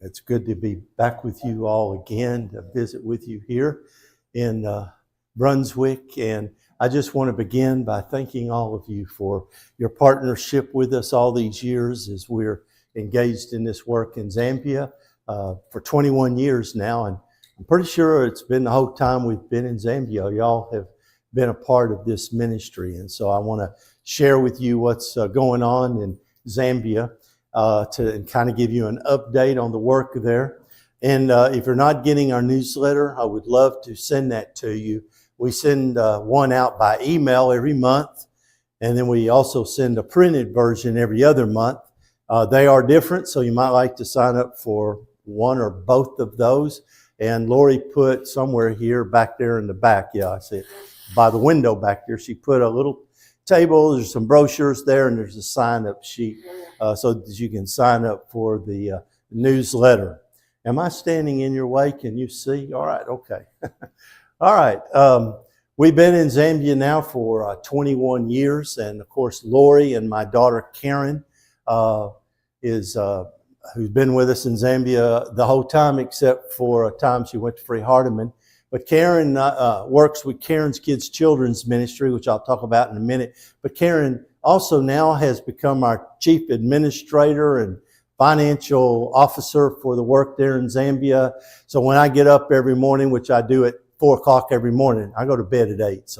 It's good to be back with you all again, to visit with you here in Brunswick. And I just want to begin by thanking all of you for your partnership with us all these years as we're engaged in this work in Zambia for 21 years now. And I'm pretty sure it's been the whole time we've been in Zambia. Y'all have been a part of this ministry. And so I want to share with you what's going on in Zambia to kind of give you an update on the work there. And if you're not getting our newsletter, I would love to send that to you. We send one out by email every month, and then we also send a printed version every other month. They are different, so you might like to sign up for one or both of those. And Lori put somewhere here back there in the back, yeah, I see it, by the window back there, she put a little table, there's some brochures there, and there's a sign-up sheet so that you can sign up for the newsletter. Am I standing in your way? Can you see? All right, okay. All right. We've been in Zambia now for 21 years, and of course, Lori and my daughter Karen who's been with us in Zambia the whole time, except for a time she went to Free Hardeman. But Karen works with Karen's Kids Children's Ministry, which I'll talk about in a minute. But Karen also now has become our chief administrator and financial officer for the work there in Zambia. So when I get up every morning, which I do at 4 o'clock every morning, I go to bed at 8.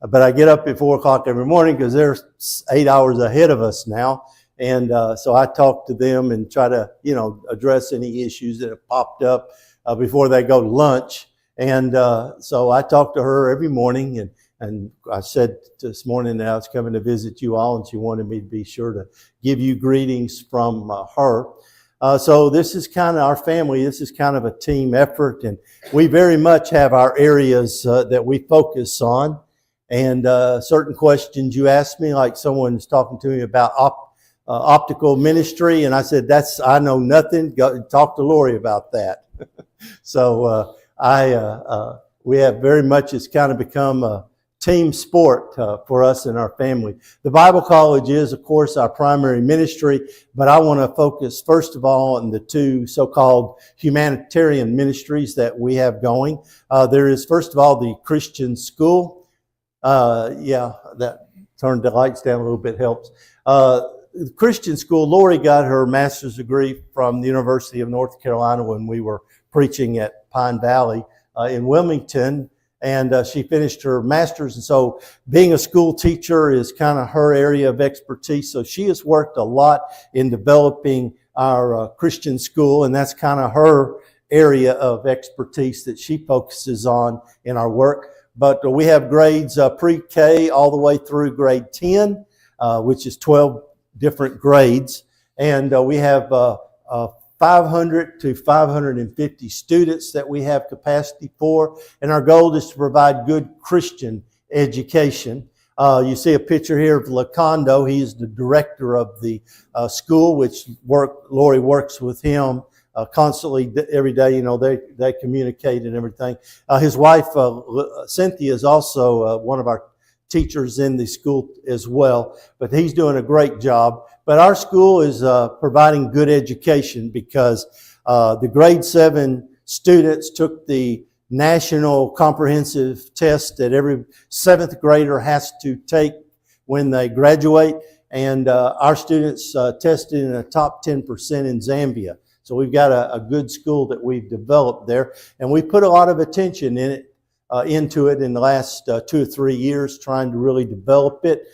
But I get up at 4 o'clock every morning because they're 8 hours ahead of us now. And so I talk to them and try to, address any issues that have popped up before they go to lunch. And so I talk to her every morning, and I said this morning that I was coming to visit you all, and she wanted me to be sure to give you greetings from her. So this is kind of our family. This is kind of a team effort, and we very much have our areas that we focus on. And certain questions you asked me, like someone's talking to me about optical ministry, and I said, I know nothing. Go talk to Lori about that. So we have very much, it's kind of become a team sport for us and our family. The Bible College is, of course, our primary ministry, but I want to focus first of all on the two so-called humanitarian ministries that we have going. There is, first of all, the Christian school. That turned the lights down a little bit helps. The Christian school, Lori got her master's degree from the University of North Carolina when we were preaching at Pine Valley in Wilmington, and she finished her master's. And so being a school teacher is kind of her area of expertise. So she has worked a lot in developing our Christian school, and that's kind of her area of expertise that she focuses on in our work. But we have grades pre-K all the way through grade 10, which is 12 different grades. And we have 500 to 550 students that we have capacity for. And our goal is to provide good Christian education. You see a picture here of Lacondo. He is the director of the school, which Lori works with him constantly every day. They communicate and everything. His wife, Cynthia, is also one of our teachers in the school as well, but he's doing a great job. But our school is providing good education because the grade 7 students took the national comprehensive test that every 7th grader has to take when they graduate. And our students tested in the top 10% in Zambia. So we've got a good school that we've developed there. And we put a lot of attention into it in the last 2 or 3 years, trying to really develop it.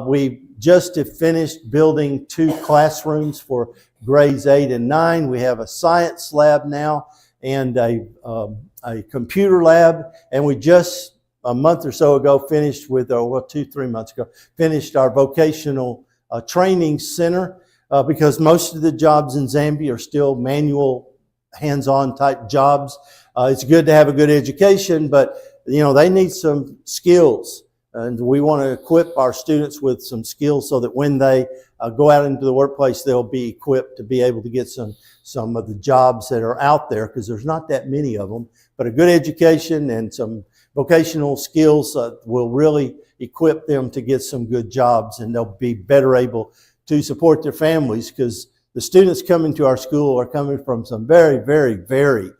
We just have finished building 2 classrooms for grades 8 and 9. We have a science lab now and a computer lab. And we just a month or so ago finished with, 2-3 months ago, finished our vocational training center because most of the jobs in Zambia are still manual, hands-on type jobs. It's good to have a good education, but they need some skills, and we want to equip our students with some skills so that when they go out into the workplace, they'll be equipped to be able to get some of the jobs that are out there, because there's not that many of them. But a good education and some vocational skills will really equip them to get some good jobs, and they'll be better able to support their families, because The students coming to our school are coming from some very, very, very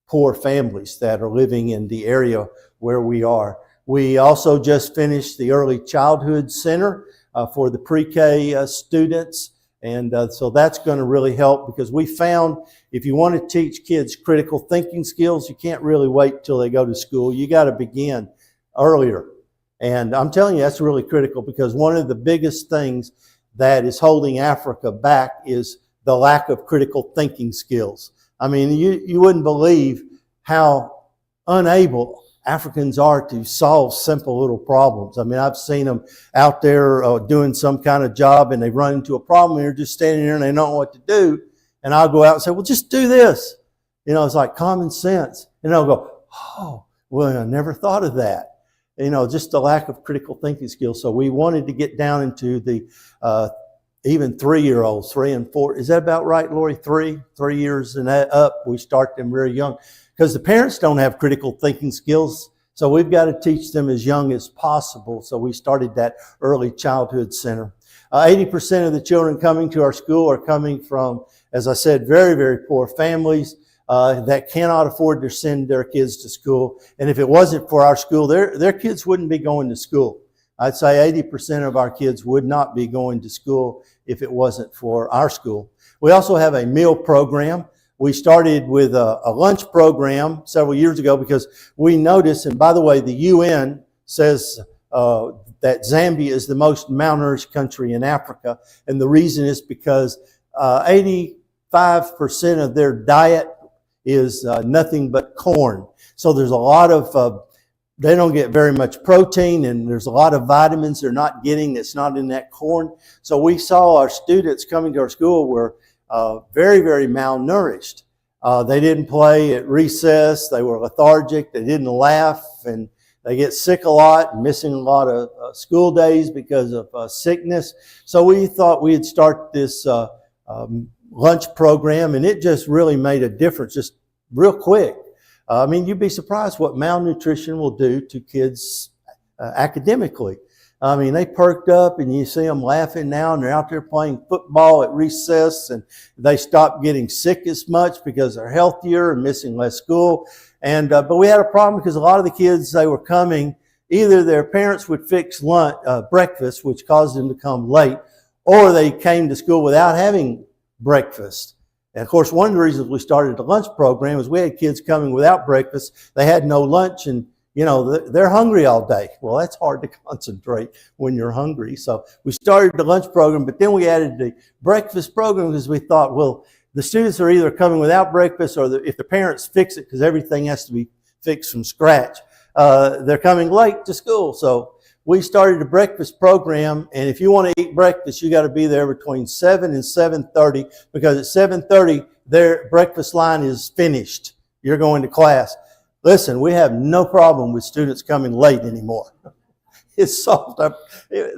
poor families that are living in the area where we are. We also just finished the Early Childhood Center for the pre-K students. And so that's going to really help, because we found if you want to teach kids critical thinking skills, you can't really wait till they go to school. You got to begin earlier. And I'm telling you, that's really critical, because one of the biggest things that is holding Africa back is the lack of critical thinking skills. I mean, you wouldn't believe how unable Africans are to solve simple little problems. I mean, I've seen them out there doing some kind of job, and they run into a problem, and they're just standing there and they don't know what to do. And I'll go out and say, well, just do this. You know, it's like common sense. And they'll go, oh, well, I never thought of that. You know, just the lack of critical thinking skills. So we wanted to get down into the even 3-year-olds, 3 and 4. Is that about right, Lori? 3 years and up. We start them very young, because the parents don't have critical thinking skills. So we've got to teach them as young as possible. So we started that Early Childhood Center. 80% of the children coming to our school are coming from, as I said, very, very poor families that cannot afford to send their kids to school. And if it wasn't for our school, their kids wouldn't be going to school. I'd say 80% of our kids would not be going to school if it wasn't for our school. We also have a meal program. We started with a lunch program several years ago, because we noticed, and by the way, the UN says that Zambia is the most malnourished country in Africa. And the reason is because 85% of their diet is nothing but corn. So there's a lot of, they don't get very much protein, and there's a lot of vitamins they're not getting that's not in that corn. So we saw our students coming to our school were very, very malnourished. They didn't play at recess. They were lethargic. They didn't laugh, and they get sick a lot, missing a lot of school days because of sickness. So we thought we'd start this lunch program, and it just really made a difference, just real quick. I mean, you'd be surprised what malnutrition will do to kids academically. I mean, they perked up, and you see them laughing now, and they're out there playing football at recess, and they stop getting sick as much because they're healthier and missing less school. And but we had a problem, because a lot of the kids, they were coming, either their parents would fix lunch, breakfast, which caused them to come late, or they came to school without having breakfast. And of course, one of the reasons we started the lunch program is we had kids coming without breakfast. They had no lunch, and you know, they're hungry all day. Well, that's hard to concentrate when you're hungry. So we started the lunch program, but then we added the breakfast program, because we thought, well, the students are either coming without breakfast, or if the parents fix it, because everything has to be fixed from scratch, they're coming late to school. So we started a breakfast program, and if you want to eat breakfast, you got to be there between 7 and 7:30, because at 7:30, their breakfast line is finished. You're going to class. Listen, we have no problem with students coming late anymore. It's solved up.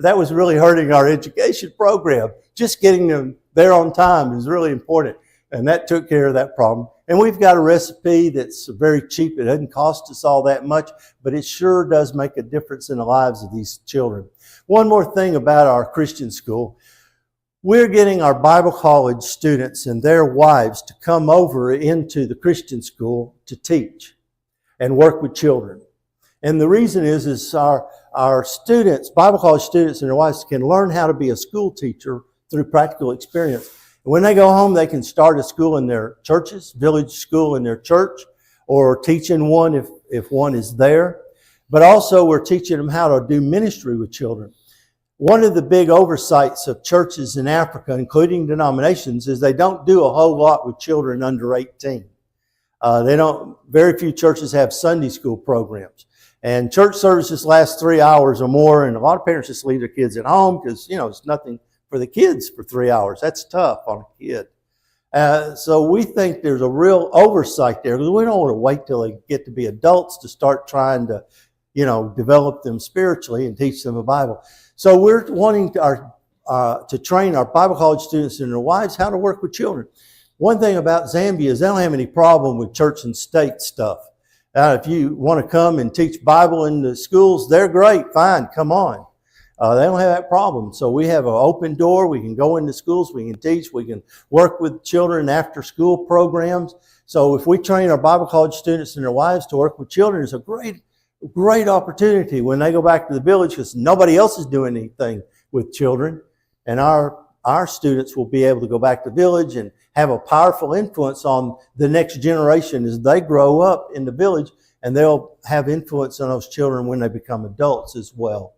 That was really hurting our education program. Just getting them there on time is really important, and that took care of that problem. And we've got a recipe that's very cheap. It doesn't cost us all that much, but it sure does make a difference in the lives of these children. One more thing about our Christian school. We're getting our Bible college students and their wives to come over into the Christian school to teach and work with children. And the reason is our students, Bible college students and their wives, can learn how to be a school teacher through practical experience. When they go home, they can start a school in their churches, village school in their church, or teach in one if one is there. But also we're teaching them how to do ministry with children. One of the big oversights of churches in Africa, including denominations, is they don't do a whole lot with children under 18. Very few churches have Sunday school programs. And church services last 3 hours or more, and a lot of parents just leave their kids at home because, you know, it's nothing for the kids for 3 hours. That's tough on a kid. So we think there's a real oversight there, because we don't want to wait till they get to be adults to start trying to, you know, develop them spiritually and teach them the Bible. So we're wanting to train our Bible college students and their wives how to work with children. One thing about Zambia is they don't have any problem with church and state stuff. If you want to come and teach Bible in the schools, they're great, fine, come on. They don't have that problem. So we have an open door. We can go into schools. We can teach. We can work with children after school programs. So if we train our Bible college students and their wives to work with children, it's a great opportunity when they go back to the village, because nobody else is doing anything with children. And our students will be able to go back to the village and have a powerful influence on the next generation as they grow up in the village, and they'll have influence on those children when they become adults as well.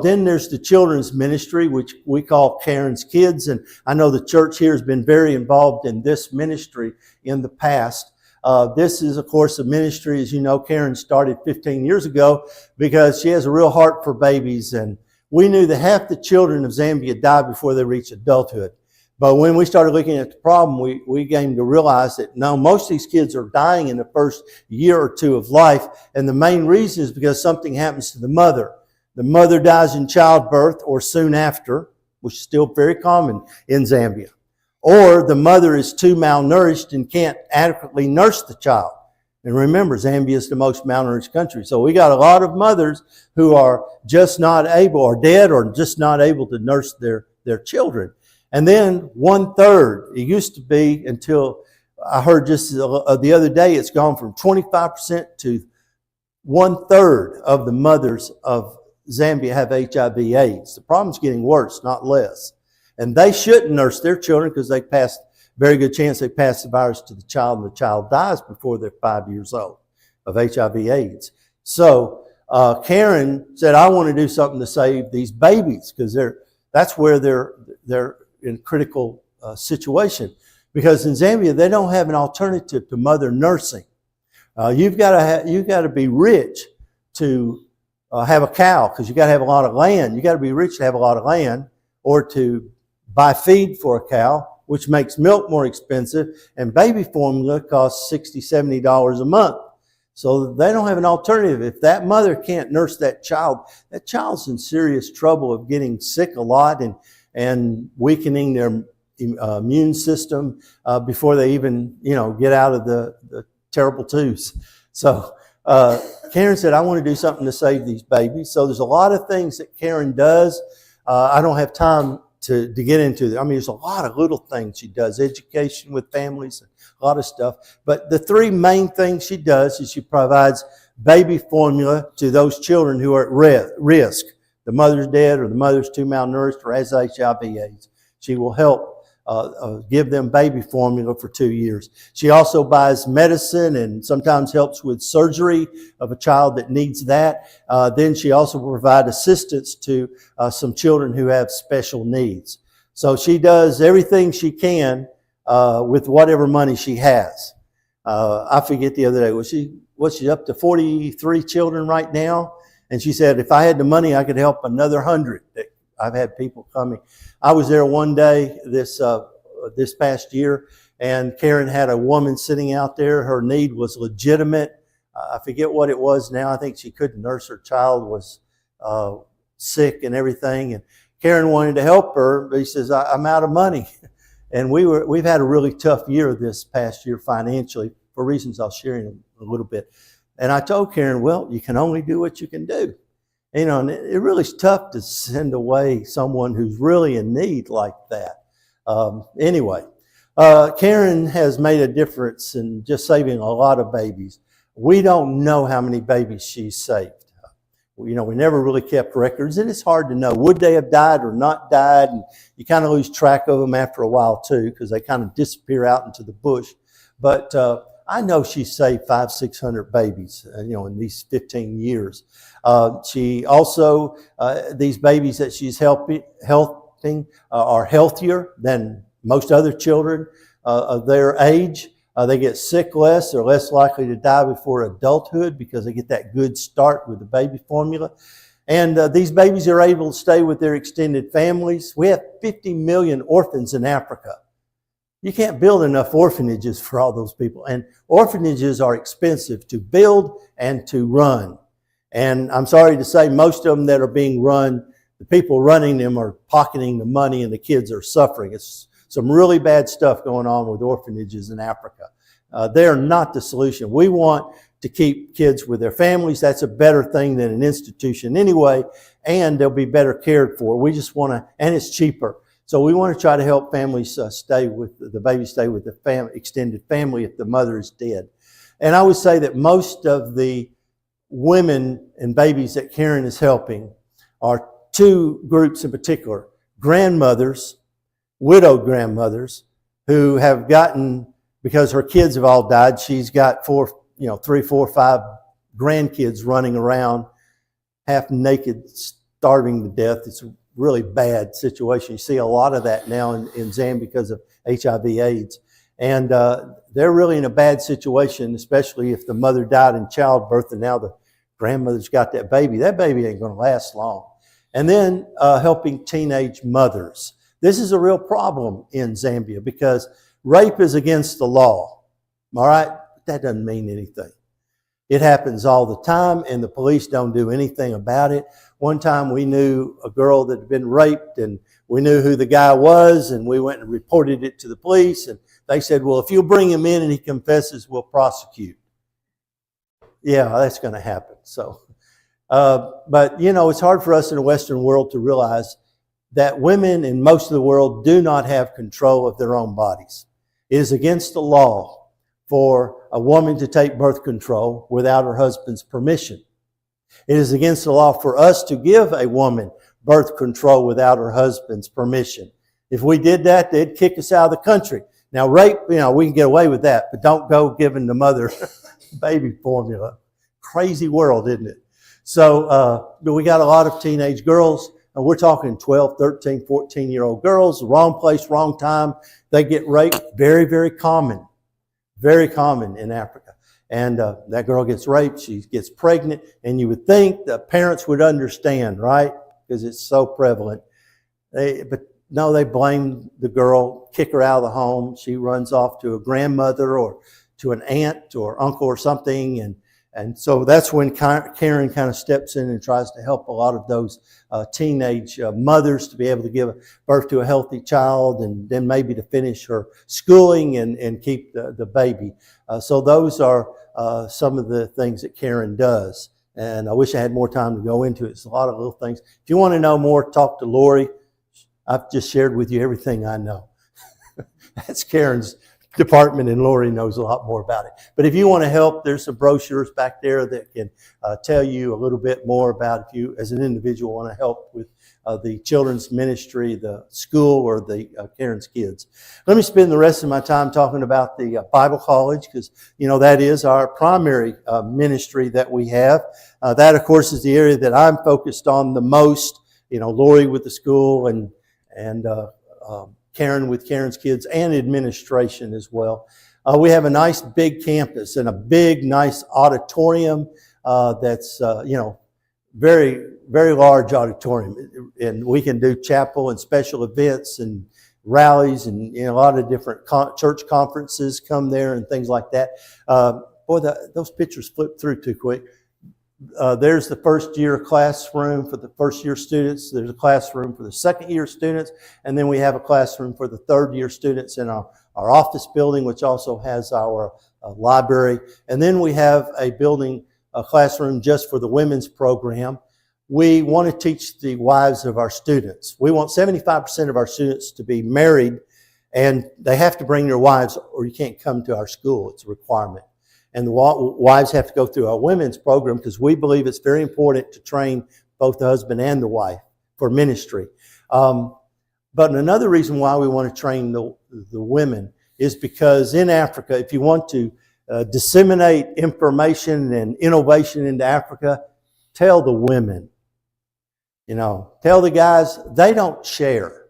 Then there's the children's ministry, which we call Karen's Kids, and I know the church here has been very involved in this ministry in the past. This is, of course, a ministry, as you know, Karen started 15 years ago because she has a real heart for babies, and we knew that half the children of Zambia die before they reach adulthood. But when we started looking at the problem, we came to realize that no, most of these kids are dying in the first year or two of life, and the main reason is because something happens to the mother. The mother dies in childbirth or soon after, which is still very common in Zambia. Or the mother is too malnourished and can't adequately nurse the child. And remember, Zambia is the most malnourished country. So we got a lot of mothers who are just not able, or dead, or just not able to nurse their children. And then 1/3, it used to be, until I heard just the other day, it's gone from 25% to 1/3 of the mothers of Zambia have HIV/AIDS. The problem's getting worse, not less. And they shouldn't nurse their children because very good chance they pass the virus to the child, and the child dies before they're 5 years old of HIV/AIDS. So Karen said, I want to do something to save these babies, because that's where they're in critical situation. Because in Zambia, they don't have an alternative to mother nursing. You've got to be rich to have a cow, because you got to have a lot of land. You got to be rich to have a lot of land, or to buy feed for a cow, which makes milk more expensive, and baby formula costs $60, $70 a month. So they don't have an alternative. If that mother can't nurse that child's in serious trouble of getting sick a lot and weakening their immune system before they even get out of the terrible twos. So Karen said, I want to do something to save these babies. So there's a lot of things that Karen does. I don't have time to get into. I mean, there's a lot of little things she does, education with families, a lot of stuff. But the three main things she does is she provides baby formula to those children who are at risk. The mother's dead, or the mother's too malnourished, or has HIV/AIDS. She will help give them baby formula for 2 years. She also buys medicine and sometimes helps with surgery of a child that needs that. Then she also provides assistance to some children who have special needs. So she does everything she can with whatever money she has. I forget the other day, was she up to 43 children right now? And she said, if I had the money, I could help another 100. I've had people coming. I was there one day this past year, and Karen had a woman sitting out there. Her need was legitimate. I forget what it was now. I think she couldn't nurse her child, was sick and everything. And Karen wanted to help her, but he says, I'm out of money. And we've had a really tough year this past year financially, for reasons I'll share in a little bit. And I told Karen, well, you can only do what you can do. And it really is tough to send away someone who's really in need like that. Anyway, Karen has made a difference in just saving a lot of babies. We don't know how many babies she's saved. We never really kept records, and it's hard to know. Would they have died or not died? And you kind of lose track of them after a while too, because they kind of disappear out into the bush. But I know she saved 500-600 babies, in these 15 years. She also, these babies that she's helping are healthier than most other children of their age. They get sick less. They're less likely to die before adulthood because they get that good start with the baby formula. And these babies are able to stay with their extended families. We have 50 million orphans in Africa. You can't build enough orphanages for all those people. And orphanages are expensive to build and to run. And I'm sorry to say, most of them that are being run, the people running them are pocketing the money and the kids are suffering. It's some really bad stuff going on with orphanages in Africa. They are not the solution. We want to keep kids with their families. That's a better thing than an institution anyway. and they'll be better cared for. We just want to, and it's cheaper. So we want to try to help families stay with the baby, stay with the extended family if the mother is dead. And I would say that most of the women and babies that Karen is helping are two groups in particular: grandmothers, widowed grandmothers, who have gotten, because her kids have all died, she's got 3, 4, 5 grandkids running around half naked, starving to death. It's a really bad situation. You see a lot of that now in Zambia because of HIV/AIDS. And they're really in a bad situation, especially if the mother died in childbirth and now the grandmother's got that baby. That baby ain't going to last long. And then helping teenage mothers. This is a real problem in Zambia because rape is against the law. All right? But that doesn't mean anything. It happens all the time, and the police don't do anything about it. One time we knew a girl that had been raped, and we knew who the guy was, and we went and reported it to the police, and they said, well, if you'll bring him in and he confesses, we'll prosecute. Yeah, that's going to happen. So, but, it's hard for us in the Western world to realize that women in most of the world do not have control of their own bodies. It is against the law for a woman to take birth control without her husband's permission. It is against the law for us to give a woman birth control without her husband's permission. If we did that, they'd kick us out of the country. Now, rape, we can get away with that, but don't go giving the mother baby formula. Crazy world, isn't it? So, but we got a lot of teenage girls, and we're talking 12, 13, 14-year-old girls, wrong place, wrong time. They get raped. Very, very common. Very common in Africa. And that girl gets raped, she gets pregnant, and you would think the parents would understand, right? Because it's so prevalent. But no, they blame the girl, kick her out of the home. She runs off to a grandmother or to an aunt or uncle or something. And so that's when Karen kind of steps in and tries to help a lot of those teenage mothers to be able to give birth to a healthy child, and then maybe to finish her schooling and keep the baby. So those are some of the things that Karen does. And I wish I had more time to go into it. It's a lot of little things. If you want to know more, talk to Lori. I've just shared with you everything I know. That's Karen's department, and Lori knows a lot more about it. But if you want to help, there's some brochures back there that can tell you a little bit more about if you, as an individual, want to help with the children's ministry, the school, or the Karen's Kids. Let me spend the rest of my time talking about the Bible College, because, that is our primary ministry that we have. That, of course, is the area that I'm focused on the most. Lori with the school and Karen with Karen's Kids and administration as well. We have a nice big campus and a big, nice auditorium that's, very, very large auditorium. And we can do chapel and special events and rallies and a lot of different church conferences come there and things like that. Those pictures flip through too quick. There's the first year classroom for the first year students. There's a classroom for the second year students. And then we have a classroom for the third year students in our office building, which also has our library. And then we have a classroom just for the women's program. We want to teach the wives of our students. We want 75% of our students to be married, and they have to bring their wives or you can't come to our school. It's a requirement. And the wives have to go through our women's program because we believe it's very important to train both the husband and the wife for ministry. But another reason why we want to train the women is because in Africa, if you want to disseminate information and innovation into Africa, tell the women. Tell the guys, they don't share.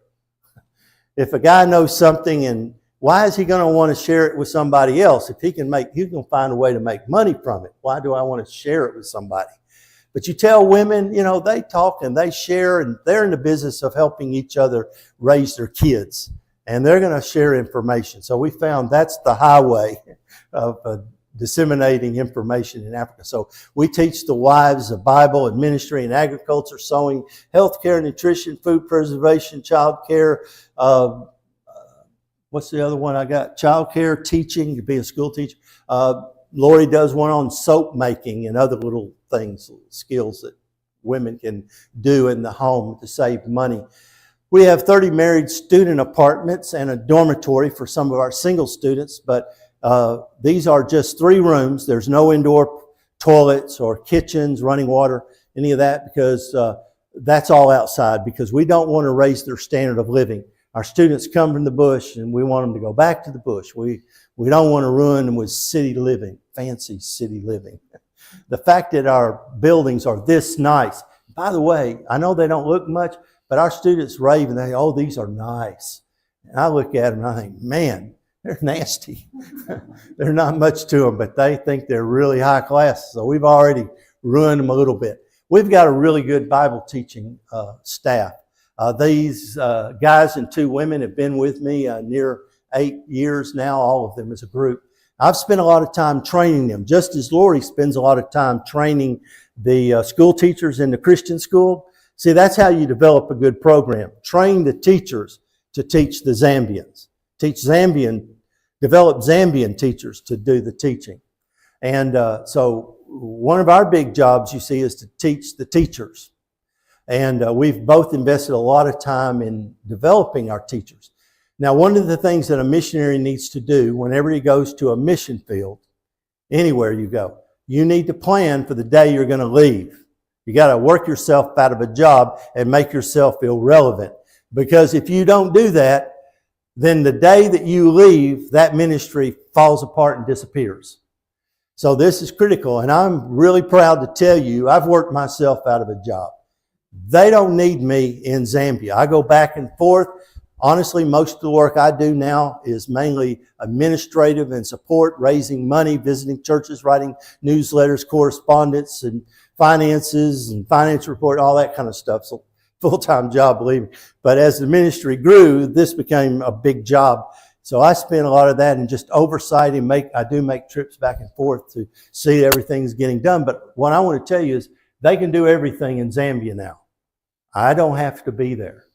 If a guy knows something, and why is he going to want to share it with somebody else? If he's going to find a way to make money from it. Why do I want to share it with somebody? But you tell women, they talk and they share, and they're in the business of helping each other raise their kids. And they're going to share information. So we found that's the highway of disseminating information in Africa. So we teach the wives of Bible and ministry and agriculture, sewing, healthcare, nutrition, food preservation, child care. What's the other one I got? Child care, teaching, to be a school teacher. Lori does one on soap making and other little things, skills that women can do in the home to save money. We have 30 married student apartments and a dormitory for some of our single students, but these are just 3 rooms. There's no indoor toilets or kitchens, running water, any of that, because that's all outside, because we don't want to raise their standard of living. Our students come from the bush and we want them to go back to the bush. We don't want to ruin them with city living, fancy city living. The fact that our buildings are this nice, by the way, I know they don't look much, but our students rave and they, oh, these are nice. And I look at them and I think, man, they're nasty. There's not much to them, but they think they're really high class. So we've already ruined them a little bit. We've got a really good Bible teaching staff. These guys and 2 women have been with me near 8 years now, all of them as a group. I've spent a lot of time training them, just as Lori spends a lot of time training the school teachers in the Christian school. See, that's how you develop a good program. Train the teachers to teach the Zambians. Develop Zambian teachers to do the teaching. And so one of our big jobs, you see, is to teach the teachers. And we've both invested a lot of time in developing our teachers. Now, one of the things that a missionary needs to do whenever he goes to a mission field, anywhere you go, you need to plan for the day you're going to leave. You got to work yourself out of a job and make yourself feel relevant. Because if you don't do that, then the day that you leave, that ministry falls apart and disappears. So this is critical, and I'm really proud to tell you, I've worked myself out of a job. They don't need me in Zambia. I go back and forth. Honestly, most of the work I do now is mainly administrative and support, raising money, visiting churches, writing newsletters, correspondence, and finances and finance report, all that kind of stuff. So full-time job, believe me. But as the ministry grew, this became a big job. So I spent a lot of that in just oversight, and I do make trips back and forth to see everything's getting done. But what I want to tell you is they can do everything in Zambia now. I don't have to be there.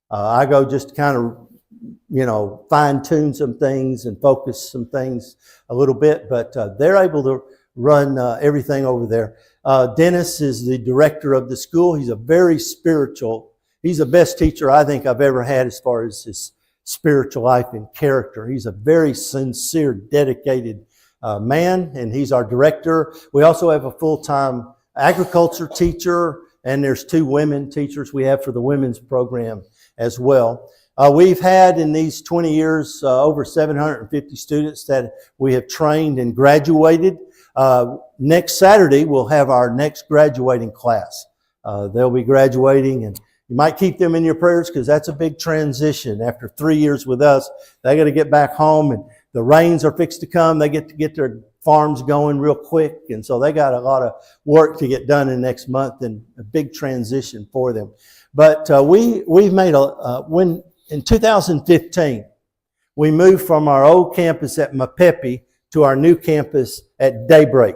I go just kind of, fine-tune some things and focus some things a little bit, but they're able to run everything over there. Dennis is the director of the school. He's a very spiritual. He's the best teacher I think I've ever had as far as his spiritual life and character. He's a very sincere, dedicated man, and he's our director. We also have a full-time agriculture teacher, and there's 2 women teachers we have for the women's program as well. We've had in these 20 years over 750 students that we have trained and graduated. Next Saturday, we'll have our next graduating class. They'll be graduating, and you might keep them in your prayers because that's a big transition. After 3 years with us, they got to get back home, and the rains are fixed to come. They get to get their farms going real quick, and so they got a lot of work to get done in the next month, and a big transition for them. But we've made in 2015, we moved from our old campus at Mapepe to our new campus at Daybreak.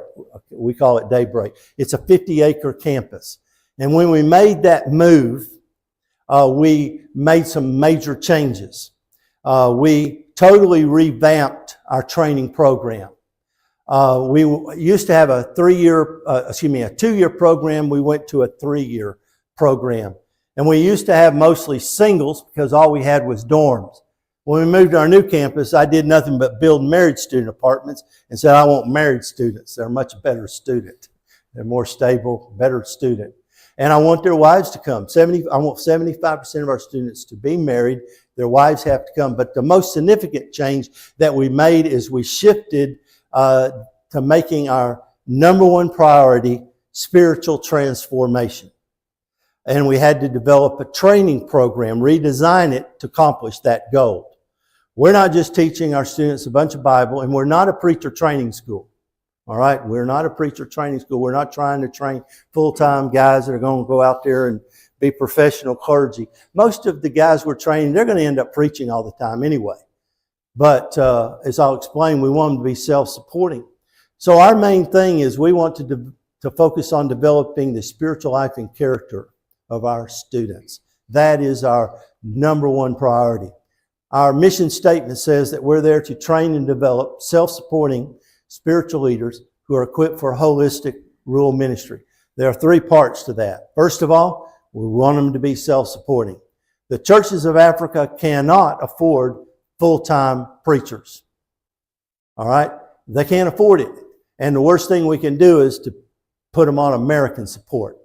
We call it Daybreak. It's a 50-acre campus. And when we made that move, we made some major changes. We totally revamped our training program. We used to have a 2-year program. We went to a 3-year program. And we used to have mostly singles because all we had was dorms. When we moved to our new campus, I did nothing but build married student apartments and said, I want married students. They're a much better student. They're more stable, better student. And I want their wives to come. I want 75% of our students to be married. Their wives have to come. But the most significant change that we made is we shifted to making our number 1 priority spiritual transformation. And we had to develop a training program, redesign it to accomplish that goal. We're not just teaching our students a bunch of Bible, and we're not a preacher training school. All right? We're not a preacher training school. We're not trying to train full-time guys that are going to go out there and be professional clergy. Most of the guys we're training, they're going to end up preaching all the time anyway. But as I'll explain, we want them to be self-supporting. So our main thing is we want to focus on developing the spiritual life and character of our students. That is our number 1 priority. Our mission statement says that we're there to train and develop self-supporting spiritual leaders who are equipped for holistic rural ministry. There are three parts to that. First of all, we want them to be self-supporting. The churches of Africa cannot afford full-time preachers. All right? They can't afford it. And the worst thing we can do is to put them on American support.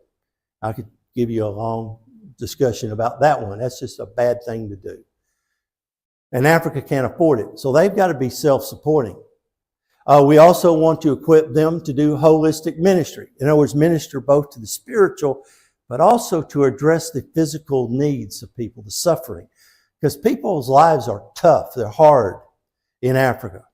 I could give you a long discussion about that one. That's just a bad thing to do. And Africa can't afford it. So they've got to be self-supporting. We also want to equip them to do holistic ministry. In other words, minister both to the spiritual, but also to address the physical needs of people, the suffering. Because people's lives are tough. They're hard in Africa.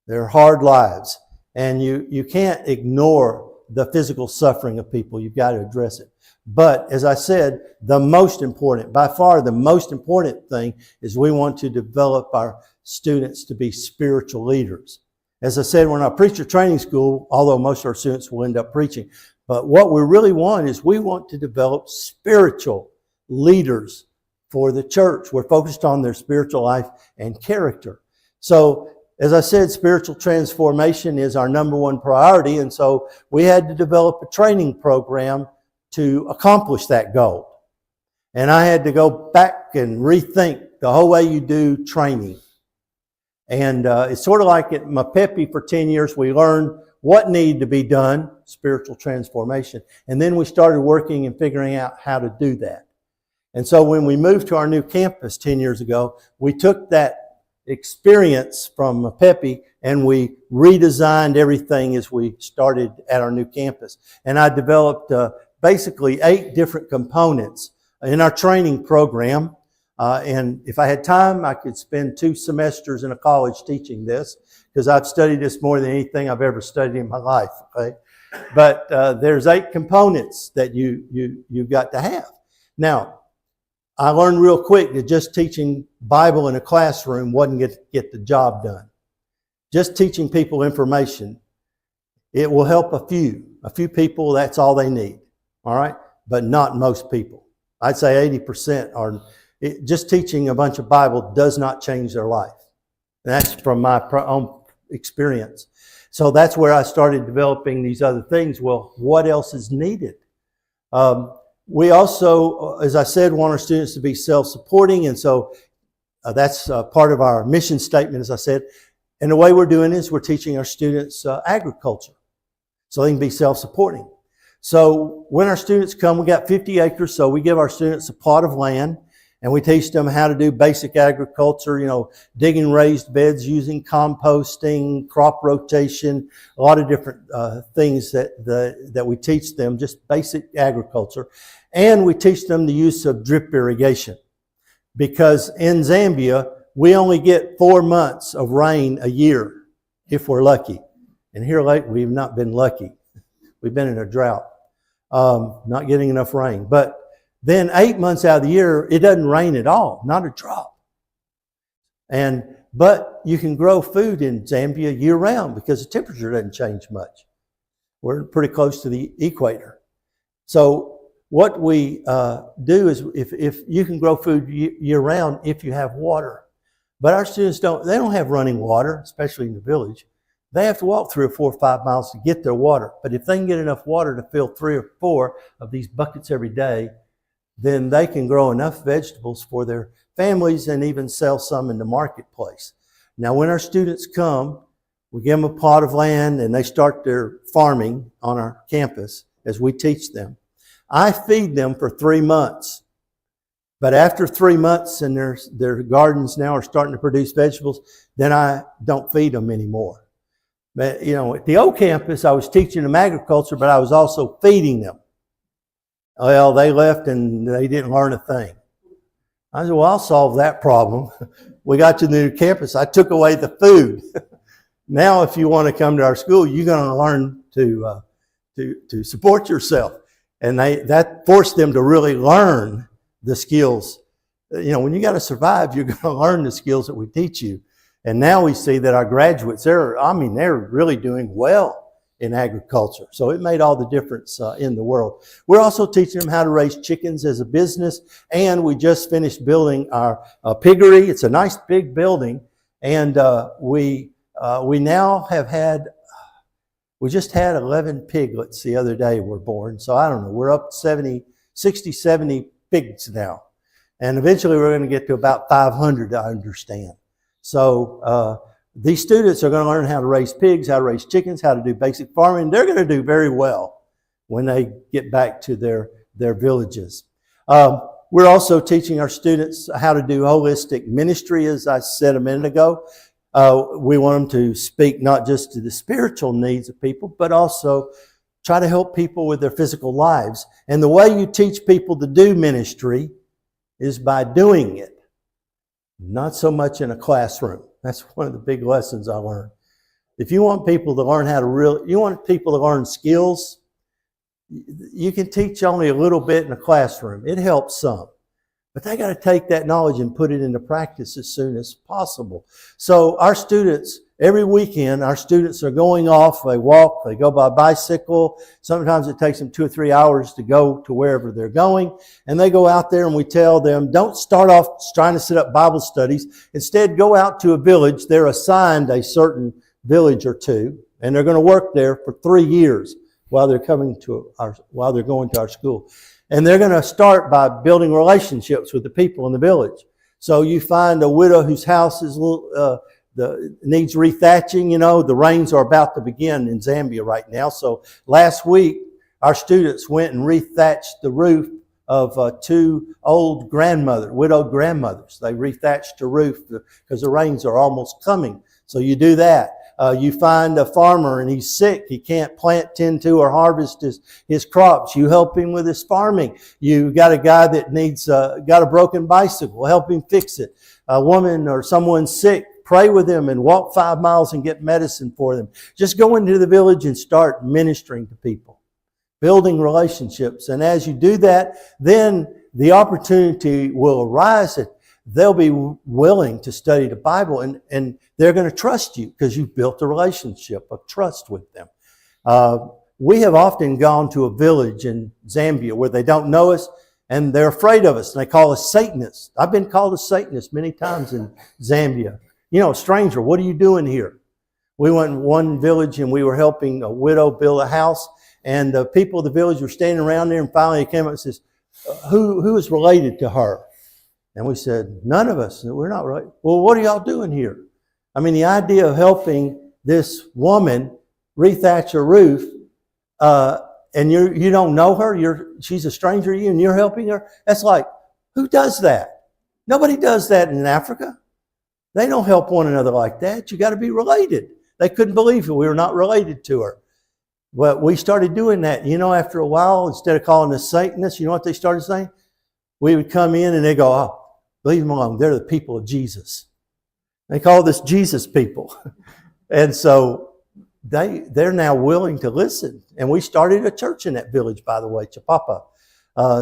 They're hard lives. And you can't ignore the physical suffering of people. You've got to address it. But as I said, the most important, by far the most important thing is we want to develop our students to be spiritual leaders. As I said, we're not preacher training school, although most of our students will end up preaching. But what we really want is we want to develop spiritual leaders for the church. We're focused on their spiritual life and character. So, as I said, spiritual transformation is our number one priority. And so we had to develop a training program to accomplish that goal. And I had to go back and rethink the whole way you do training. And it's sort of like at Mapepi for 10 years, we learned what needed to be done, spiritual transformation. And then we started working and figuring out how to do that. And so when we moved to our new campus 10 years ago, we took that experience from Mapepi and we redesigned everything as we started at our new campus. And I developed basically 8 different components in our training program. And if I had time, I could spend 2 semesters in a college teaching this, because I've studied this more than anything I've ever studied in my life. Okay, but there's 8 components that you've got to have. Now, I learned real quick that just teaching Bible in a classroom wasn't get the job done. Just teaching people information, it will help a few people. That's all they need. All right, but not most people. I'd say 80% are. Just teaching a bunch of Bible does not change their life. That's from my own experience. So that's where I started developing these other things. Well, what else is needed? We also, as I said, want our students to be self-supporting. And so that's part of our mission statement, as I said. And the way we're doing is we're teaching our students agriculture so they can be self-supporting. So when our students come, we got 50 acres, so we give our students a plot of land. And we teach them how to do basic agriculture, digging raised beds, using composting, crop rotation, a lot of different things that we teach them, just basic agriculture. And we teach them the use of drip irrigation. Because in Zambia, we only get 4 months of rain a year, if we're lucky. And here lately, we've not been lucky. We've been in a drought, not getting enough rain. But then 8 months out of the year, it doesn't rain at all, not a drop. But you can grow food in Zambia year round because the temperature doesn't change much. We're pretty close to the equator. So what we do is if you can grow food year round if you have water. But our students don't have running water, especially in the village. They have to walk 3 or 4 or 5 miles to get their water. But if they can get enough water to fill 3 or 4 of these buckets every day, then they can grow enough vegetables for their families and even sell some in the marketplace. Now, when our students come, we give them a plot of land and they start their farming on our campus as we teach them. I feed them for 3 months. But after 3 months and their gardens now are starting to produce vegetables, then I don't feed them anymore. But, at the old campus, I was teaching them agriculture, but I was also feeding them. Well, they left and they didn't learn a thing. I said, well, I'll solve that problem. We got to the new campus. I took away the food. Now, if you want to come to our school, you're going to learn to support yourself. And that forced them to really learn the skills. When you got to survive, you're going to learn the skills that we teach you. And now we see that our graduates, they're really doing well in agriculture. So it made all the difference in the world. We're also teaching them how to raise chickens as a business. And we just finished building our piggery. It's a nice big building. And we now have had, We just had 11 piglets the other day were born. So I don't know, we're up 60, 70 pigs now. And eventually we're going to get to about 500, I understand. So these students are going to learn how to raise pigs, how to raise chickens, how to do basic farming. They're going to do very well when they get back to their villages. We're also teaching our students how to do holistic ministry, as I said a minute ago. We want them to speak not just to the spiritual needs of people, but also try to help people with their physical lives. And the way you teach people to do ministry is by doing it, not so much in a classroom. That's one of the big lessons I learned. If you want people to learn you want people to learn skills, you can teach only a little bit in a classroom. It helps some. But they got to take that knowledge and put it into practice as soon as possible. So our students, every weekend, our students are going off. They walk, they go by bicycle. Sometimes it takes them 2 or 3 hours to go to wherever they're going. And they go out there and we tell them, don't start off trying to set up Bible studies. Instead, go out to a village. They're assigned a certain village or two, and they're going to work there for 3 years while they're going to our school. And they're going to start by building relationships with the people in the village. So you find a widow whose house is needs rethatching. You know, the rains are about to begin in Zambia right now. So last week, our students went and rethatched the roof of 2 old widowed grandmothers. They rethatched the roof because the rains are almost coming. So you do that. You find a farmer and he's sick. He can't tend to, or harvest his crops. You help him with his farming. You got a guy that needs, got a broken bicycle. Help him fix it. A woman or someone's sick. Pray with them and walk 5 miles and get medicine for them. Just go into the village and start ministering to people, building relationships. And as you do that, then the opportunity will arise that they'll be willing to study the Bible, and they're going to trust you because you've built a relationship of trust with them. We have often gone to a village in Zambia where they don't know us and they're afraid of us, and they call us Satanists. I've been called a Satanist many times in Zambia. You know, stranger, what are you doing here? We went in one village and we were helping a widow build a house, and the people of the village were standing around there, and finally he came up and says, who is related to her? And we said, none of us. We're not related. Well, what are y'all doing here? I mean, the idea of helping this woman rethatch a roof, and you don't know her, she's a stranger to you, and you're helping her. That's like, who does that? Nobody does that in Africa. They don't help one another like that. You got to be related. They couldn't believe it. We were not related to her. But we started doing that. You know, after a while, instead of calling us Satanists, you know what they started saying? We would come in and they go, oh, leave them alone. They're the people of Jesus. They call us Jesus people. And so they're now willing to listen. And we started a church in that village, by the way, Chapapa.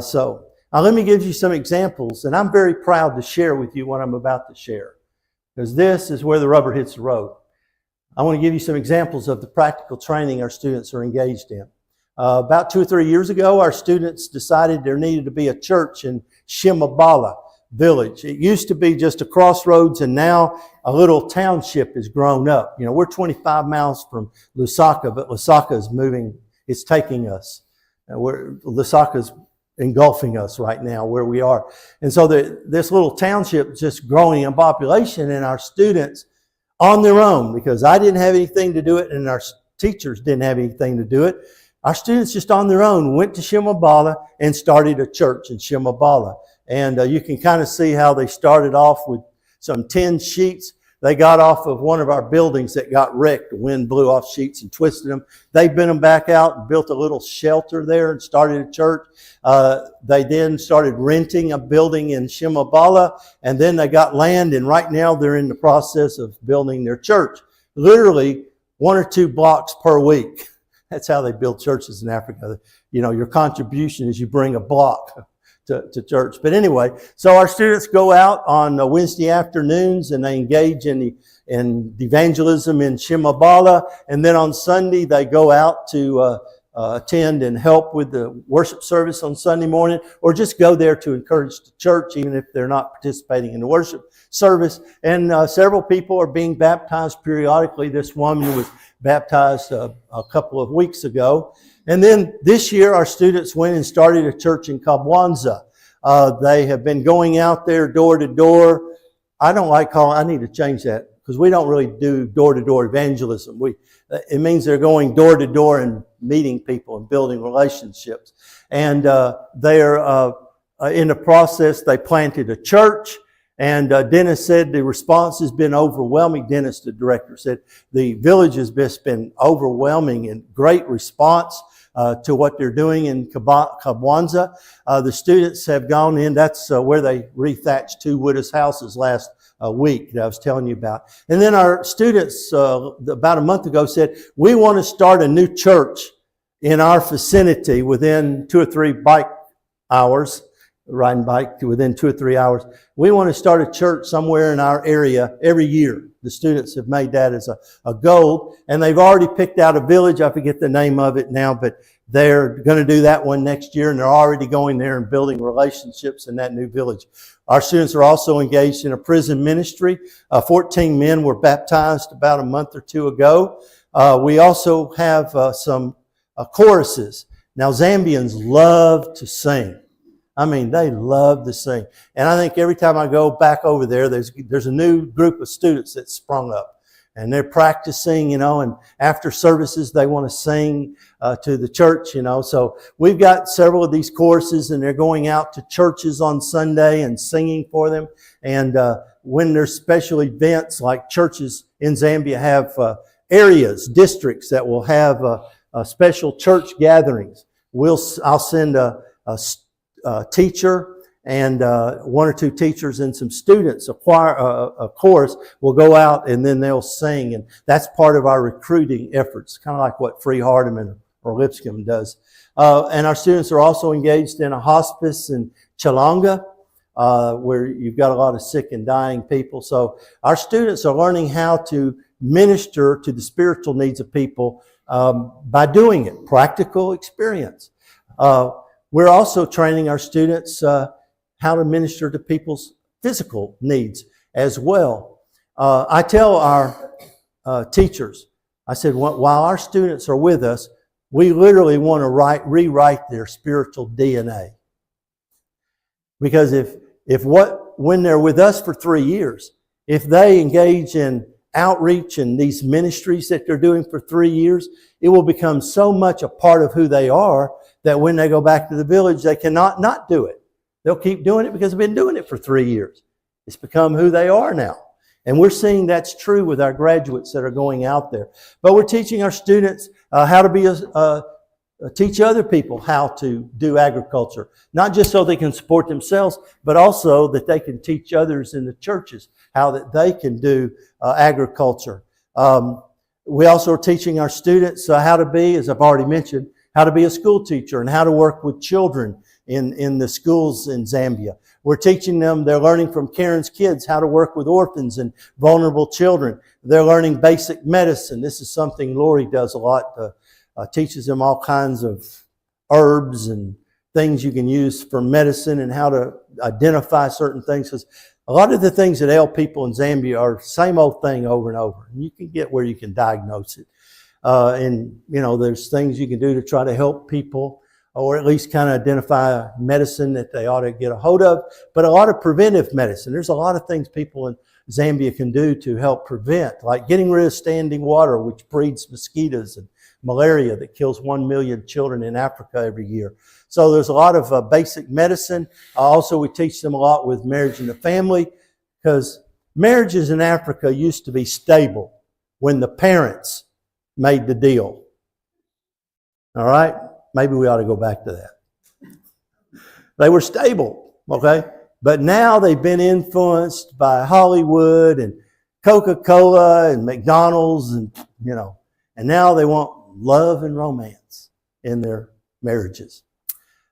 So let me give you some examples. And I'm very proud to share with you what I'm about to share, because this is where the rubber hits the road. I want to give you some examples of the practical training our students are engaged in. About 2 or 3 years ago, our students decided there needed to be a church in Shimabala village. It used to be just a crossroads, and now a little township has grown up. You know, we're 25 miles from Lusaka, but Lusaka is moving. It's taking us. Lusaka's engulfing us right now where we are. And so this little township is just growing in population, and our students on their own, because I didn't have anything to do it and our teachers didn't have anything to do it. Our students just on their own went to Shimabala and started a church in Shimabala. And you can kind of see how they started off with some tin sheets. They got off of one of our buildings that got wrecked. The wind blew off sheets and twisted them. They bent them back out and built a little shelter there and started a church. They then started renting a building in Shimabala, and then they got land, and right now they're in the process of building their church. Literally 1 or 2 blocks per week. That's how they build churches in Africa. You know, your contribution is you bring a block to church. But anyway, so our students go out on Wednesday afternoons and they engage in the evangelism in Shimabala. And then on Sunday, they go out to attend and help with the worship service on Sunday morning, or just go there to encourage the church, even if they're not participating in the worship service. And several people are being baptized periodically. This woman was baptized a couple of weeks ago. And then this year, our students went and started a church in Kabwanza. They have been going out there door to door. I don't like calling, I need to change that, because we don't really do door-to-door evangelism. It means they're going door to door and meeting people and building relationships. And they're in the process, they planted a church. And Dennis said the response has been overwhelming. Dennis, the director, said the village has just been overwhelming and great response to what they're doing in Kabwanza. The students have gone in. That's where they rethatched 2 widows' houses last week that I was telling you about. And then our students about a month ago said, we want to start a new church in our vicinity within 2 or 3 bike hours, riding bike within 2 or 3 hours. We want to start a church somewhere in our area every year. The students have made that as a goal, and they've already picked out a village. I forget the name of it now, but they're going to do that one next year, and they're already going there and building relationships in that new village. Our students are also engaged in a prison ministry. 14 men were baptized about a month or 2 ago. We also have some choruses. Now, Zambians love to sing. I mean, they love to sing. And I think every time I go back over there, there's a new group of students that's sprung up. And they're practicing, and after services, they want to sing to the church, So we've got several of these courses, and they're going out to churches on Sunday and singing for them. And when there's special events, like churches in Zambia have areas, districts that will have special church gatherings, I'll send a teacher and 1 or 2 teachers and some students, a chorus, will go out and then they'll sing. And that's part of our recruiting efforts, kind of like what Free Hardeman or Lipscomb does. And our students are also engaged in a hospice in Chalanga, where you've got a lot of sick and dying people. So our students are learning how to minister to the spiritual needs of people by doing it, practical experience. We're also training our students how to minister to people's physical needs as well. I tell our teachers, I said, while our students are with us, we literally want to rewrite their spiritual DNA. Because when they're with us for 3 years, if they engage in outreach and these ministries that they're doing for 3 years, it will become so much a part of who they are that when they go back to the village, they cannot not do it. They'll keep doing it because they've been doing it for 3 years. It's become who they are now. And we're seeing that's true with our graduates that are going out there. But we're teaching our students how to teach other people how to do agriculture. Not just so they can support themselves, but also that they can teach others in the churches how that they can do agriculture. We also are teaching our students how to be, as I've already mentioned, how to be a school teacher and how to work with children in the schools in Zambia. We're teaching them, they're learning from Karen's kids how to work with orphans and vulnerable children. They're learning basic medicine. This is something Lori does a lot, teaches them all kinds of herbs and things you can use for medicine and how to identify certain things. Because a lot of the things that ail people in Zambia are the same old thing over and over. And you can get where you can diagnose it. And, there's things you can do to try to help people, or at least kind of identify medicine that they ought to get a hold of. But a lot of preventive medicine. There's a lot of things people in Zambia can do to help prevent, like getting rid of standing water, which breeds mosquitoes and malaria that kills 1 million children in Africa every year. So there's a lot of basic medicine. Also, we teach them a lot with marriage and the family, because marriages in Africa used to be stable when the parents made the deal. All right? Maybe we ought to go back to that. They were stable, okay? But now they've been influenced by Hollywood and Coca-Cola and McDonald's and now they want love and romance in their marriages.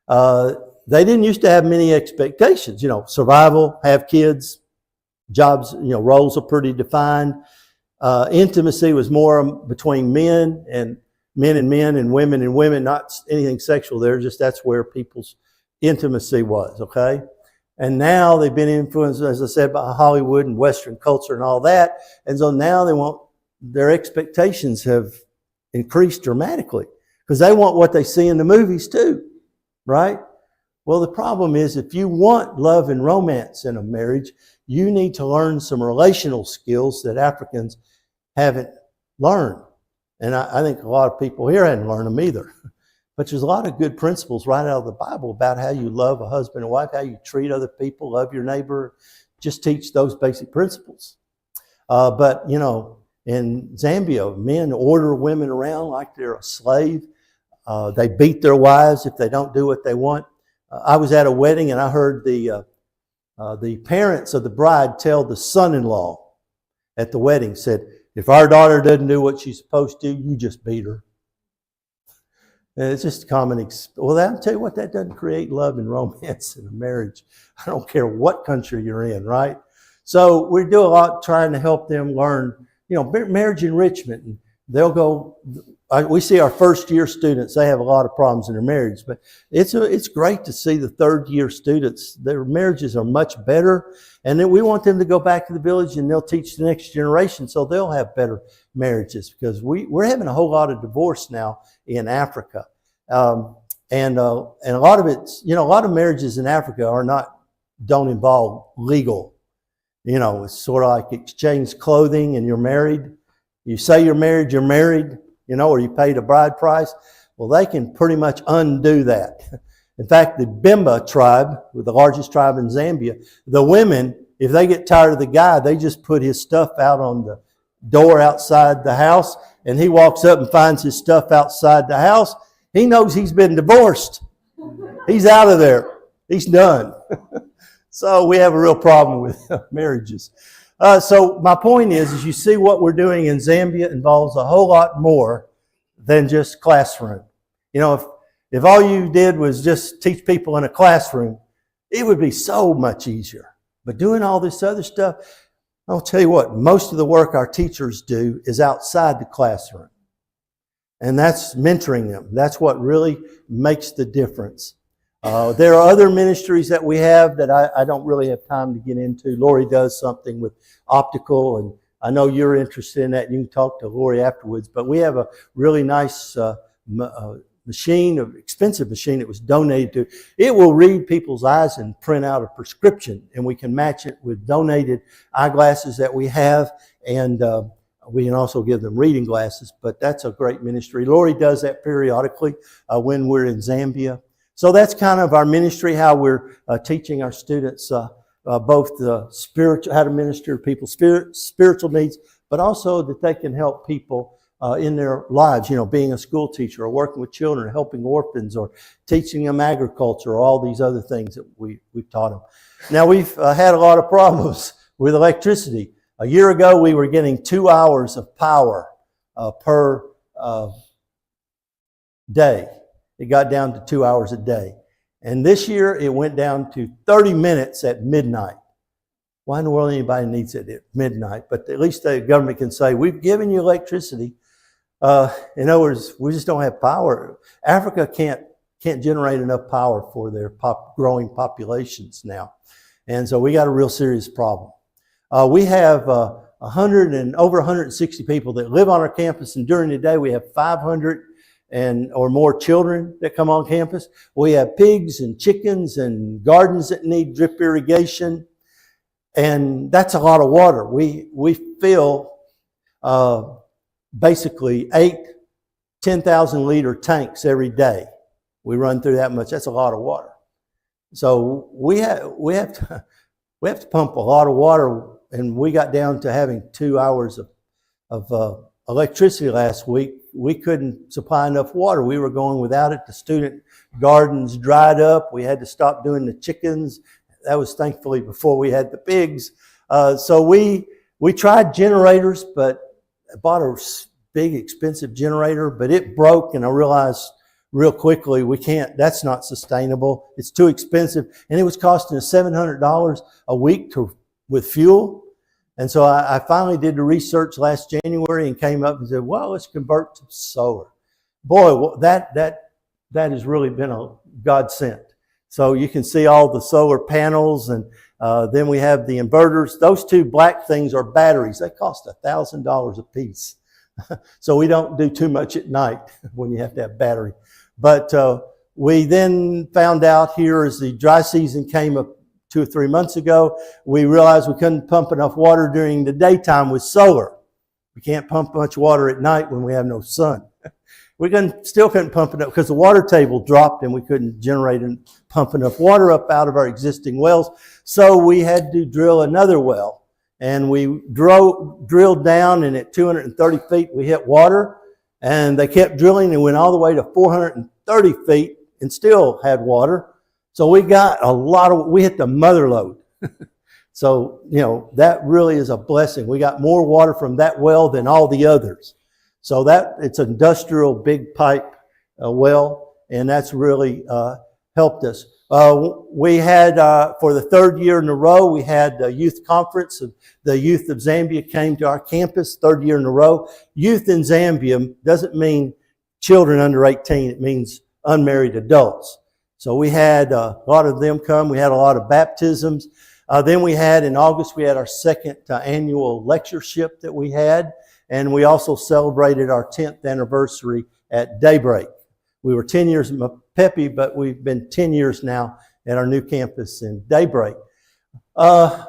They didn't used to have many expectations, survival, have kids, jobs, roles are pretty defined. Intimacy was more between men, and men and women, not anything sexual there, just that's where people's intimacy was, okay? And now they've been influenced, as I said, by Hollywood and Western culture and all that. And so now their expectations have increased dramatically because they want what they see in the movies too, right? Well, the problem is if you want love and romance in a marriage, you need to learn some relational skills that Africans haven't learned. And I think a lot of people here hadn't learned them either. But there's a lot of good principles right out of the Bible about how you love a husband and wife, how you treat other people, love your neighbor. Just teach those basic principles. But, you know, in Zambia, men order women around like they're a slave. They beat their wives if they don't do what they want. I was at a wedding and I heard the parents of the bride tell the son-in-law at the wedding, said, if our daughter doesn't do what she's supposed to, you just beat her. And it's just common. Well, I'll tell you what, that doesn't create love and romance in a marriage. I don't care what country you're in, right? So we do a lot trying to help them learn, you know, marriage enrichment. And they'll go, we see our first year students, they have a lot of problems in their marriage, but it's great to see the third year students, their marriages are much better. And then we want them to go back to the village and they'll teach the next generation so they'll have better marriages because we're having a whole lot of divorce now in Africa. And a lot of it's, you know, a lot of marriages in Africa don't involve legal. You know, it's sort of like exchange clothing and you're married. You say you're married, you know, or you paid a bride price. Well, they can pretty much undo that. In fact, the Bimba tribe, the largest tribe in Zambia, the women, if they get tired of the guy, they just put his stuff out on the door outside the house, and he walks up and finds his stuff outside the house. He knows he's been divorced. He's out of there. He's done. So we have a real problem with marriages. So my point is you see what we're doing in Zambia involves a whole lot more than just classroom. You know, if all you did was just teach people in a classroom, it would be so much easier. But doing all this other stuff, I'll tell you what, most of the work our teachers do is outside the classroom. And that's mentoring them. That's what really makes the difference. There are other ministries that we have that I don't really have time to get into. Lori does something with optical, and I know you're interested in that. You can talk to Lori afterwards. But we have a really nice machine, an expensive machine that was donated to. It will read people's eyes and print out a prescription, and we can match it with donated eyeglasses that we have, and we can also give them reading glasses. But that's a great ministry. Lori does that periodically when we're in Zambia. So that's kind of our ministry, how we're teaching our students both the spiritual, how to minister to people's spiritual needs, but also that they can help people in their lives, you know, being a school teacher or working with children, helping orphans or teaching them agriculture or all these other things that we've taught them. Now, we've had a lot of problems with electricity. A year ago, we were getting 2 hours of power per day. It got down to 2 hours a day. And this year, it went down to 30 minutes at midnight. Why in the world anybody needs it at midnight? But at least the government can say, we've given you electricity. In other words, we just don't have power. Africa can't generate enough power for their growing populations now. And so we got a real serious problem. We have over 160 people that live on our campus, and during the day we have 500 or more children that come on campus. We have pigs and chickens and gardens that need drip irrigation, and that's a lot of water. We fill basically 10,000 liter tanks every day. We run through that much. That's a lot of water. So we have to pump a lot of water, and we got down to having 2 hours of electricity last week. We couldn't supply enough water. We were going without it. The student gardens dried up. We had to stop doing the chickens. That was thankfully before we had the pigs. So we tried generators, but I bought a big expensive generator, but it broke, and I realized real quickly that's not sustainable. It's too expensive, and it was costing us $700 a week with fuel. And so I finally did the research last January and came up and said, well, let's convert to solar. boy, that has really been a godsend. So you can see all the solar panels, and then we have the inverters. Those two black things are batteries. They cost $1,000 a piece. So we don't do too much at night when you have to have battery. But we then found out here as the dry season came up 2 or 3 months ago, we realized we couldn't pump enough water during the daytime with solar. We can't pump much water at night when we have no sun. We still couldn't pump it up because the water table dropped and we couldn't generate and pump enough water up out of our existing wells. So we had to drill another well. And we drilled down, and at 230 feet we hit water. And they kept drilling and went all the way to 430 feet and still had water. So we got we hit the mother lode. So, that really is a blessing. We got more water from that well than all the others. So it's an industrial big pipe well, and that's really helped us. We had, for the 3rd year in a row, we had a youth conference. The youth of Zambia came to our campus, 3rd year in a row. Youth in Zambia doesn't mean children under 18. It means unmarried adults. So we had a lot of them come. We had a lot of baptisms. Then in August, we had our 2nd annual lectureship that we had. And we also celebrated our 10th anniversary at Daybreak. We were 10 years at Pepe, but we've been 10 years now at our new campus in Daybreak. I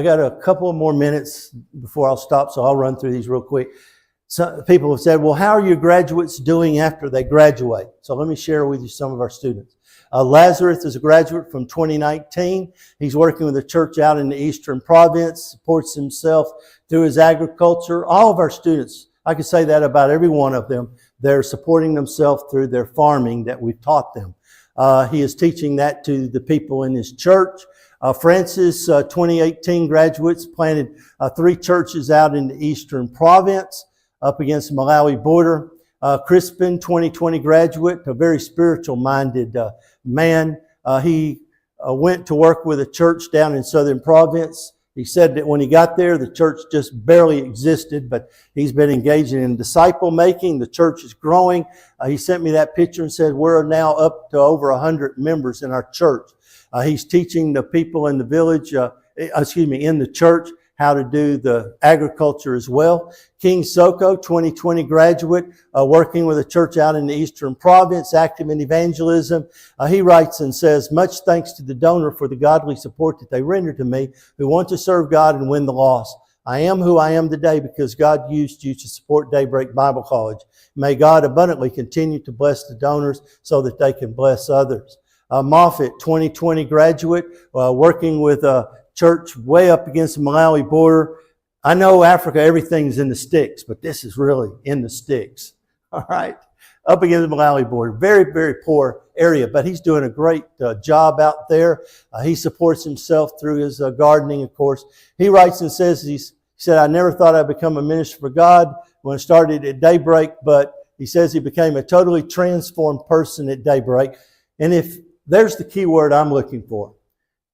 got a couple of more minutes before I'll stop, so I'll run through these real quick. Some people have said, well, how are your graduates doing after they graduate? So let me share with you some of our students. Lazarus is a graduate from 2019. He's working with a church out in the Eastern Province, supports himself through his agriculture. All of our students, I could say that about every one of them. They're supporting themselves through their farming that we've taught them. He is teaching that to the people in his church. Francis, 2018 graduates, planted 3 churches out in the Eastern Province up against the Malawi border. Crispin, 2020 graduate, a very spiritual-minded man. He went to work with a church down in Southern Province. He said that when he got there, the church just barely existed, but he's been engaging in disciple making. The church is growing. He sent me that picture and said, we're now up to over 100 members in our church. He's teaching the people in the village, in the church, how to do the agriculture as well. King Soko, 2020 graduate, working with a church out in the Eastern Province, active in evangelism. He writes and says, much thanks to the donor for the godly support that they render to me who want to serve God and win the lost. I am who I am today because God used you to support Daybreak Bible College. May God abundantly continue to bless the donors so that they can bless others. Moffat, 2020 graduate, working with a church way up against the Malawi border. I know Africa, everything's in the sticks, but this is really in the sticks. All right. Up against the Malawi border. Very, very poor area, but he's doing a great job out there. He supports himself through his gardening, of course. He writes and says, he said, I never thought I'd become a minister for God when I started at Daybreak, but he says he became a totally transformed person at Daybreak. And if there's the key word I'm looking for.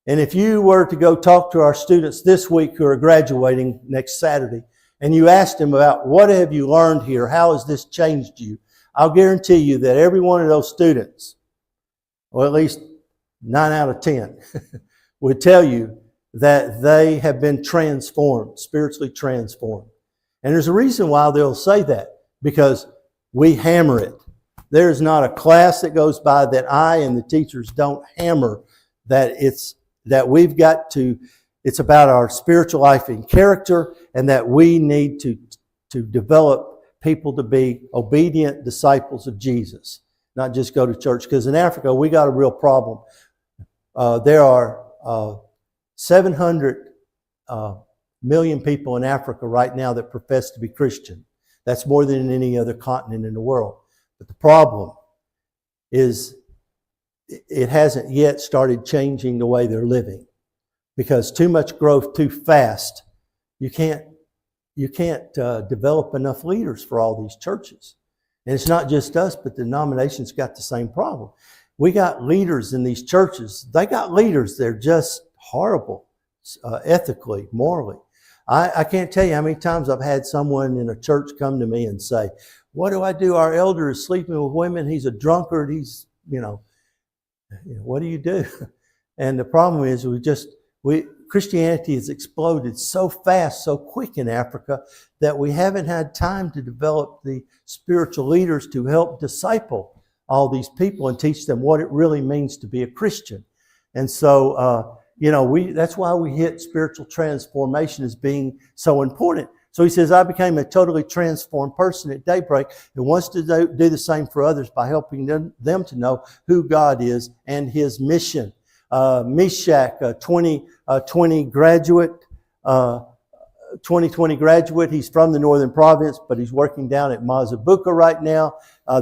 And if you were to go talk to our students this week who are graduating next Saturday, and you asked them about what have you learned here, how has this changed you, I'll guarantee you that every one of those students, or at least 9 out of 10, would tell you that they have been transformed, spiritually transformed. And there's a reason why they'll say that, because we hammer it. There's not a class that goes by that I and the teachers don't hammer that it's about our spiritual life and character, and that we need to develop people to be obedient disciples of Jesus, not just go to church. Because in Africa, we got a real problem. There are 700 million people in Africa right now that profess to be Christian. That's more than in any other continent in the world. But the problem is it hasn't yet started changing the way they're living, because too much growth too fast, you can't develop enough leaders for all these churches. And it's not just us, but the denominations got the same problem. We got leaders in these churches. They got leaders. They're just horrible, ethically, morally. I can't tell you how many times I've had someone in a church come to me and say, what do I do? Our elder is sleeping with women. He's a drunkard. He's, what do you do? And the problem is Christianity has exploded so fast, so quick in Africa that we haven't had time to develop the spiritual leaders to help disciple all these people and teach them what it really means to be a Christian. And so, that's why we hit spiritual transformation as being so important. So he says, I became a totally transformed person at daybreak and wants to do the same for others by helping them to know who God is and his mission. Meshach, 2020 graduate. He's from the northern province, but he's working down at Mazabuka right now.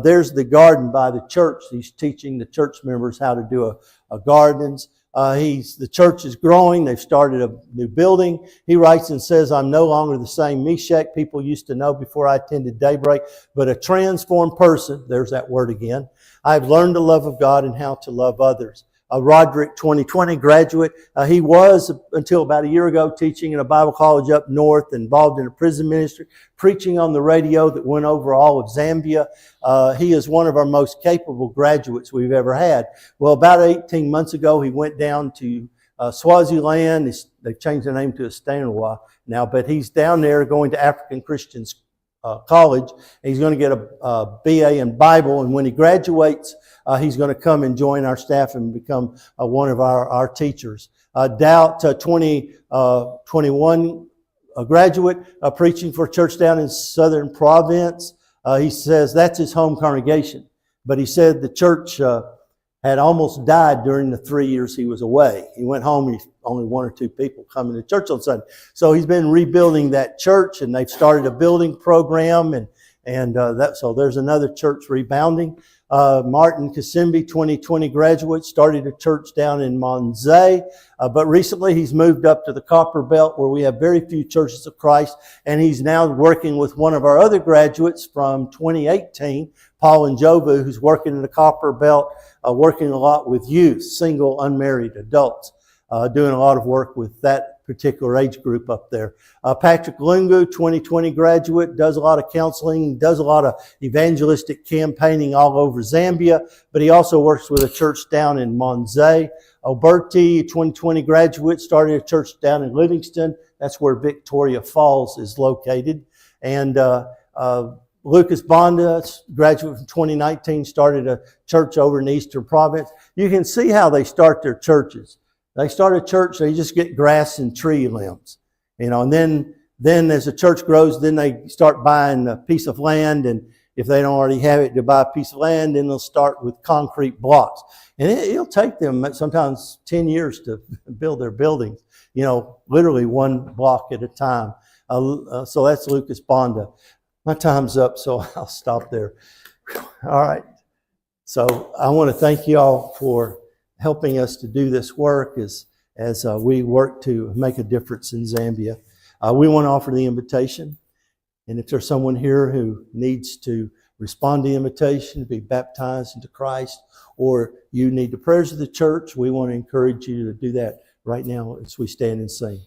There's the garden by the church. He's teaching the church members how to do a gardens. The church is growing. They've started a new building. He writes and says, I'm no longer the same Meshach people used to know before I attended daybreak, but a transformed person. There's that word again. I've learned the love of God and how to love others. Roderick, 2020 graduate. He was, until about a year ago, teaching in a Bible college up north, involved in a prison ministry, preaching on the radio that went over all of Zambia. He is one of our most capable graduates we've ever had. Well, about 18 months ago, he went down to Swaziland. They've changed the name to Estanwa now, but he's down there going to African Christians college. He's going to get a BA in Bible, and when he graduates, he's going to come and join our staff and become one of our teachers. Doubt, 2021 graduate, preaching for a church down in Southern Province. He says that's his home congregation, but he said the church had almost died during the 3 years he was away. He went home, and only one or two people coming to church on Sunday. So he's been rebuilding that church, and they've started a building program, so there's another church rebounding. Martin Kasimbi, 2020 graduate, started a church down in Monzé, but recently he's moved up to the Copper Belt where we have very few churches of Christ, and he's now working with one of our other graduates from 2018, Paul and Jovu, who's working in the Copper Belt, working a lot with youth, single, unmarried adults, doing a lot of work with that particular age group up there. Patrick Lungu, 2020 graduate, does a lot of counseling, does a lot of evangelistic campaigning all over Zambia, but he also works with a church down in Monzé. Alberti, 2020 graduate, started a church down in Livingston. That's where Victoria Falls is located. And Lucas Bonda, graduate from 2019, started a church over in the Eastern Province. You can see how they start their churches. They start a church, they just get grass and tree limbs, and then as the church grows, then they start buying a piece of land, and if they don't already have it, to buy a piece of land, then they'll start with concrete blocks. And it'll take them sometimes 10 years to build their buildings, literally one block at a time. So that's Lucas Bonda. My time's up, so I'll stop there. All right. So I want to thank you all for helping us to do this work as we work to make a difference in Zambia. We want to offer the invitation. And if there's someone here who needs to respond to the invitation, to be baptized into Christ, or you need the prayers of the church, we want to encourage you to do that right now as we stand and sing.